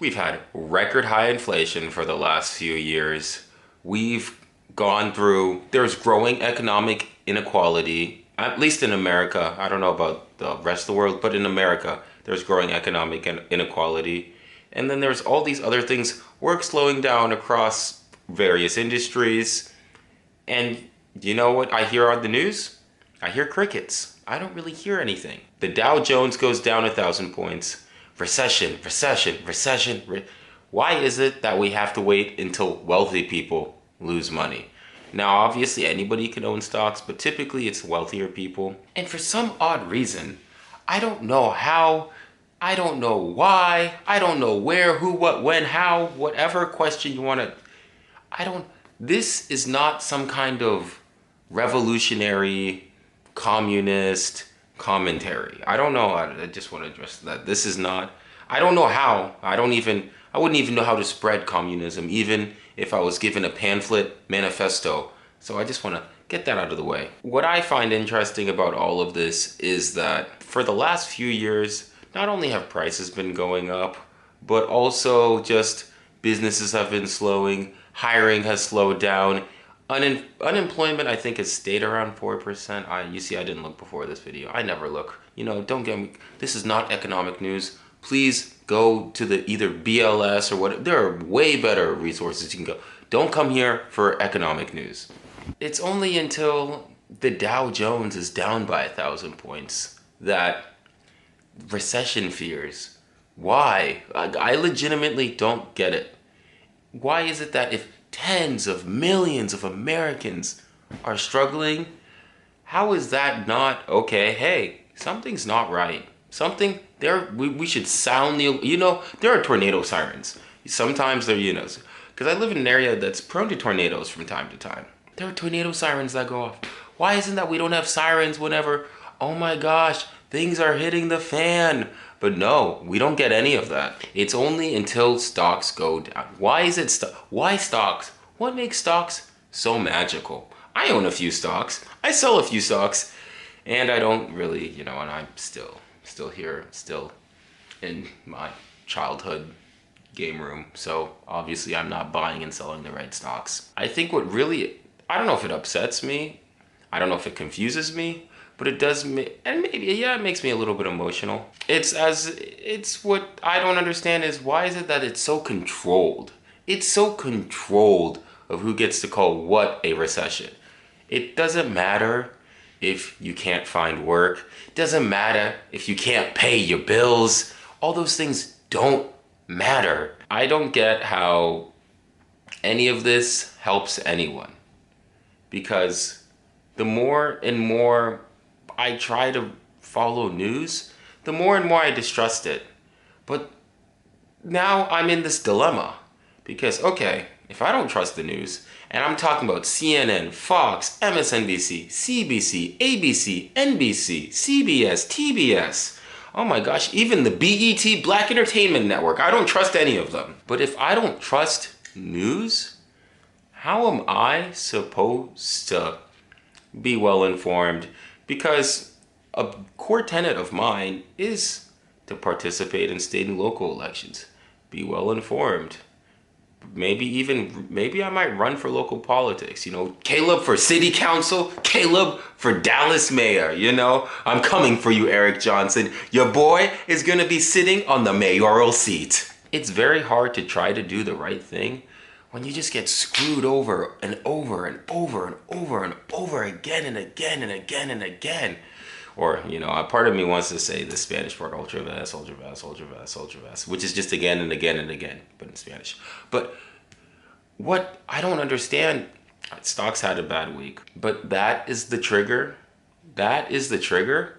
We've had record high inflation for the last few years. We've gone through, there's growing economic inequality, at least in America. I don't know about the rest of the world, but in America, there's growing economic inequality. And then there's all these other things, work slowing down across various industries. And you know what I hear on the news? I hear crickets. I don't really hear anything. The Dow Jones goes down 1,000 points. Recession, recession, recession. Why is it that we have to wait until wealthy people lose money? Now, obviously, anybody can own stocks, but typically it's wealthier people. And for some odd reason, I don't know how, I don't know why, I don't know where, who, what, when, how, whatever question you want to, I don't, this is not some kind of revolutionary communist commentary. I don't know. I just want to address that. This is not, I don't know how. I wouldn't even know how to spread communism, even if I was given a pamphlet manifesto. So I just want to get that out of the way. What I find interesting about all of this is that for the last few years, not only have prices been going up, but also just businesses have been slowing, hiring has slowed down. Unemployment, I think, has stayed around 4%. You see, I didn't look before this video. I never look. You know, don't get me. This is not economic news. Please go to the either BLS or what. There are way better resources you can go. Don't come here for economic news. It's only until the Dow Jones is down by 1,000 points that recession fears. Why? I legitimately don't get it. Why is it that if tens of millions of Americans are struggling, how is that not okay? Hey, something's not right. Something there, we should sound the, there are tornado sirens. Sometimes they're, because I live in an area that's prone to tornadoes from time to time. There are tornado sirens that go off. Why isn't that we don't have sirens whenever, oh my gosh, things are hitting the fan? But no, we don't get any of that. It's only until stocks go down. Why is it why stocks? What makes stocks so magical? I own a few stocks. I sell a few stocks. And I don't really, and I'm still here, still in my childhood game room. So obviously I'm not buying and selling the right stocks. I think what really, I don't know if it upsets me. I don't know if it confuses me, but it does, and maybe, yeah, it makes me a little bit emotional. It's what I don't understand is why is it that it's so controlled? It's so controlled of who gets to call what a recession. It doesn't matter if you can't find work. It doesn't matter if you can't pay your bills. All those things don't matter. I don't get how any of this helps anyone, because the more and more I try to follow news, the more and more I distrust it. But now I'm in this dilemma because, okay, if I don't trust the news, and I'm talking about CNN, Fox, MSNBC, CBC, ABC, NBC, CBS, TBS, oh my gosh, even the BET Black Entertainment Network, I don't trust any of them. But if I don't trust news, how am I supposed to be well informed? Because a core tenet of mine is to participate in state and local elections, be well informed. Maybe I might run for local politics, Caleb for city council, Caleb for Dallas mayor, I'm coming for you, Eric Johnson. Your boy is gonna be sitting on the mayoral seat. It's very hard to try to do the right thing when you just get screwed over and over and over and over and over again and again and again and again. Or, a part of me wants to say the Spanish part, ultra vast, ultra vast, ultra vast, ultra vast, which is just again and again and again, but in Spanish. But what I don't understand, stocks had a bad week, but that is the trigger. That is the trigger.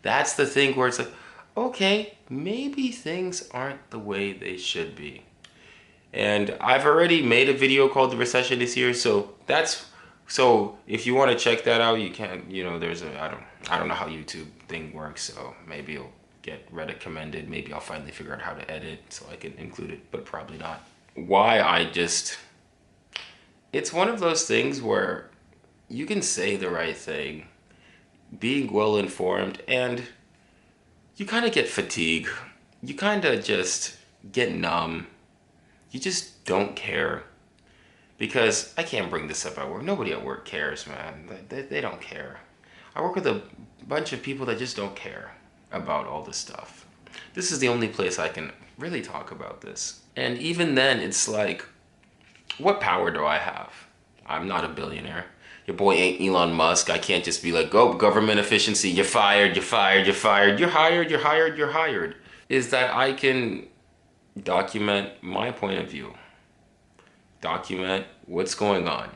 That's the thing where it's like, okay, maybe things aren't the way they should be. And I've already made a video called The Recession Is Here, so if you want to check that out, you can, there's I don't know how YouTube thing works, so maybe it'll get Reddit commended. Maybe I'll finally figure out how to edit so I can include it, but probably not. It's one of those things where you can say the right thing, being well informed, and you kind of get fatigue. You kind of just, get numb. You just don't care. Because I can't bring this up at work. Nobody at work cares, man. They don't care. I work with a bunch of people that just don't care about all this stuff. This is the only place I can really talk about this. And even then, it's like, what power do I have? I'm not a billionaire. Your boy ain't Elon Musk. I can't just be like, go, government efficiency, you're fired, you're fired, you're fired, you're hired, you're hired, you're hired. Is that I can document my point of view. Document what's going on.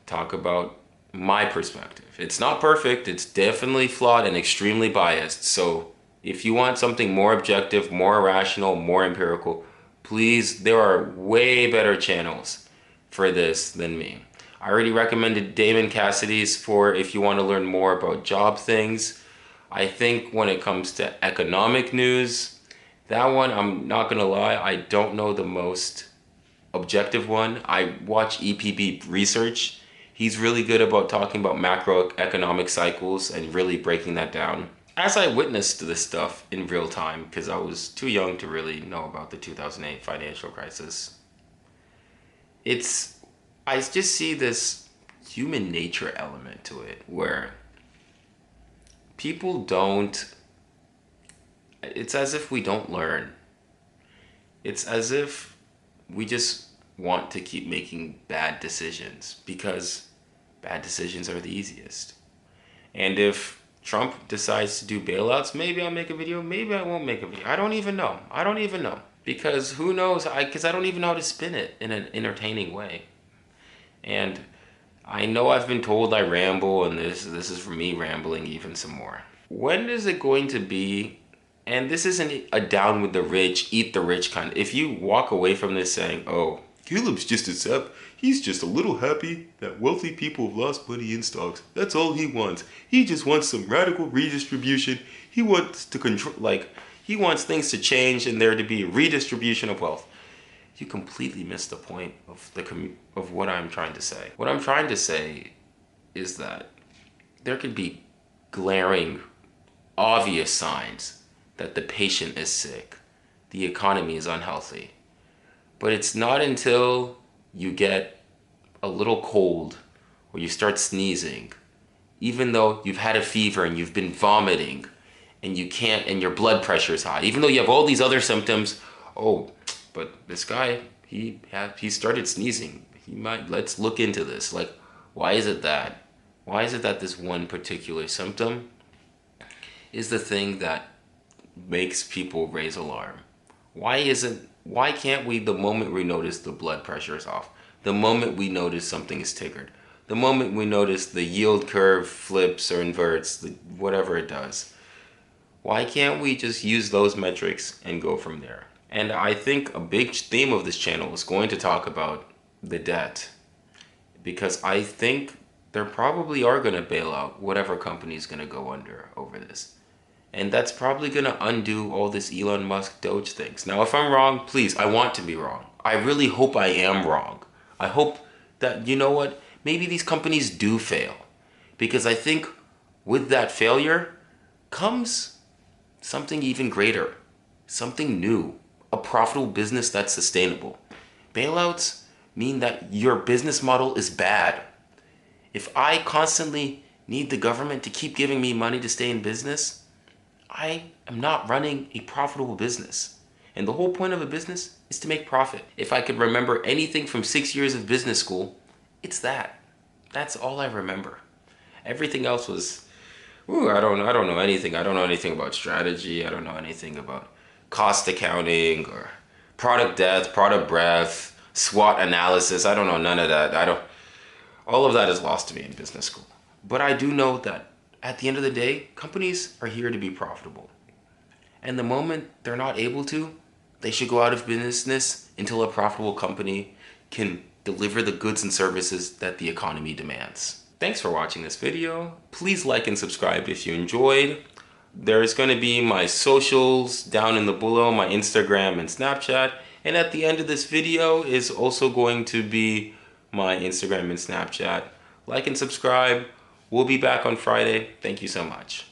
Talk about my perspective. It's not perfect. It's definitely flawed and extremely biased. So if you want something more objective, more rational, more empirical, please, there are way better channels for this than me. I already recommended Damon Cassidy's for if you want to learn more about job things. I think when it comes to economic news, that one, I'm not gonna lie, I don't know the most objective one. I watch EPB Research. He's really good about talking about macroeconomic cycles and really breaking that down. As I witnessed this stuff in real time, because I was too young to really know about the 2008 financial crisis, I just see this human nature element to it where people don't, it's as if we don't learn. It's as if we just want to keep making bad decisions because bad decisions are the easiest. And if Trump decides to do bailouts, maybe I'll make a video, maybe I won't make a video. I don't even know. I don't even know. Because who knows? Because I don't even know how to spin it in an entertaining way. And I know I've been told I ramble, and this is for me rambling even some more. When is it going to be, and this isn't a down with the rich, eat the rich kind. If you walk away from this saying, oh, Caleb's just a sap, he's just a little happy that wealthy people have lost money in stocks. That's all he wants. He just wants some radical redistribution. He wants to control, he wants things to change and there to be a redistribution of wealth. You completely missed the point of what I'm trying to say. What I'm trying to say is that there could be glaring, obvious signs that the patient is sick, the economy is unhealthy. But it's not until you get a little cold or you start sneezing, even though you've had a fever and you've been vomiting and you can't, and your blood pressure is high, even though you have all these other symptoms, oh, but this guy, he started sneezing. Let's look into this. Like, why is it that? Why is it that this one particular symptom is the thing that makes people raise alarm? Why can't we, the moment we notice the blood pressure is off, the moment we notice something is triggered, the moment we notice the yield curve flips or inverts, whatever it does, why can't we just use those metrics and go from there? And I think a big theme of this channel is going to talk about the debt, because I think there probably are going to bail out whatever company is going to go under over this. And that's probably going to undo all this Elon Musk Doge things. Now, if I'm wrong, please, I want to be wrong. I really hope I am wrong. I hope that, you know what, maybe these companies do fail. Because I think with that failure comes something even greater, something new, a profitable business that's sustainable. Bailouts mean that your business model is bad. If I constantly need the government to keep giving me money to stay in business, I am not running a profitable business. And the whole point of a business is to make profit. If I could remember anything from 6 years of business school, it's that. That's all I remember. Everything else was, I don't know anything. I don't know anything about strategy. I don't know anything about cost accounting or product depth, product breadth, SWOT analysis. I don't know none of that. All of that is lost to me in business school. But I do know that at the end of the day, companies are here to be profitable. And the moment they're not able to, they should go out of business until a profitable company can deliver the goods and services that the economy demands. Thanks for watching this video. Please like and subscribe if you enjoyed. There's going to be my socials down in the below, my Instagram and Snapchat. And at the end of this video is also going to be my Instagram and Snapchat. Like and subscribe. We'll be back on Friday. Thank you so much.